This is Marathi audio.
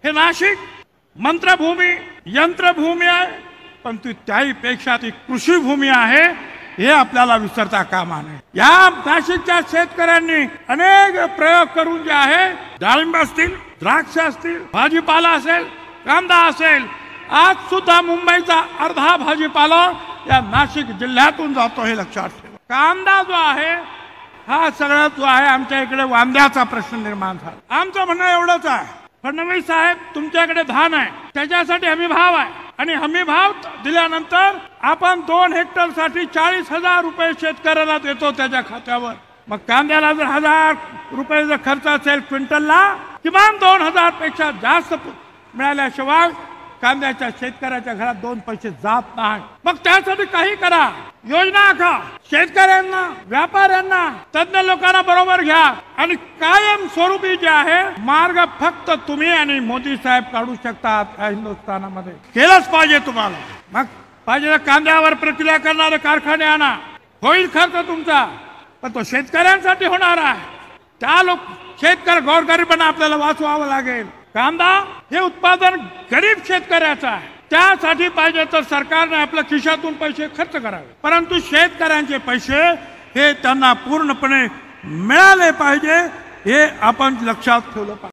हे नाशिक मंत्रभूमी यंत्रभूमी आहे, पण त्याही पेक्षा ती कृषी भूमी आहे हे आपल्याला विसरता कामा नये। या नाशिकच्या शेतकऱ्यांनी अनेक प्रयोग करून जे आहे, डाळिंब असतील, द्राक्ष असतील, भाजीपाला असेल, कांदा असेल, आज सुद्धा मुंबईचा अर्धा भाजीपाला या नाशिक जिल्ह्यातून जातो हे लक्षात ठेवा। कांदा जो आहे हा सगळ्यात जो आहे आमच्या इकडे वांद्याचा प्रश्न निर्माण झाला। आमचं म्हणणं एवढंच आहे, फडणवीस साहेब तुमच्याकडे धान आहे त्याच्यासाठी हमी भाव आहे आणि हमी भाव दिल्यानंतर आपण 2 हेक्टर साठी 40,000 रुपये शेतकऱ्याला देतो त्याच्या खात्यावर। मग कांद्याला जर 1,000 रुपये जर खर्च असेल क्विंटलला, किमान 2,000 पेक्षा जास्त मिळाल्याशिवाय कांद्याच्या शेतकऱ्याच्या घरात 2 पैसे जात नाही। मग त्यासाठी काही करा, योजना आखा, शेतकऱ्यांना, व्यापाऱ्यांना, तज्ञ लोकांना बरोबर घ्या आणि कायम स्वरूपी जे आहे मार्ग फक्त तुम्ही आणि मोदी साहेब काढू शकतात। या हिंदुस्थानामध्ये केलंच पाहिजे तुम्हाला। मग पाहिजे कांद्यावर प्रक्रिया करणारे कारखाने आणा, होईल खर्च तुमचा, पण तो शेतकऱ्यांसाठी होणार आहे। त्या शेतकरी गोरगरिबांना आपल्याला वाचवावं लागेल। कांदा हे उत्पादन गरीब शेतकऱ्याचं आहे, त्यासाठी पाहिजे तर सरकारने आपल्या खिशातून पैसे खर्च करावे, परंतु शेतकऱ्यांचे पैसे हे त्यांना पूर्णपणे मिळाले पाहिजे हे आपण लक्षात ठेवलं पाहिजे।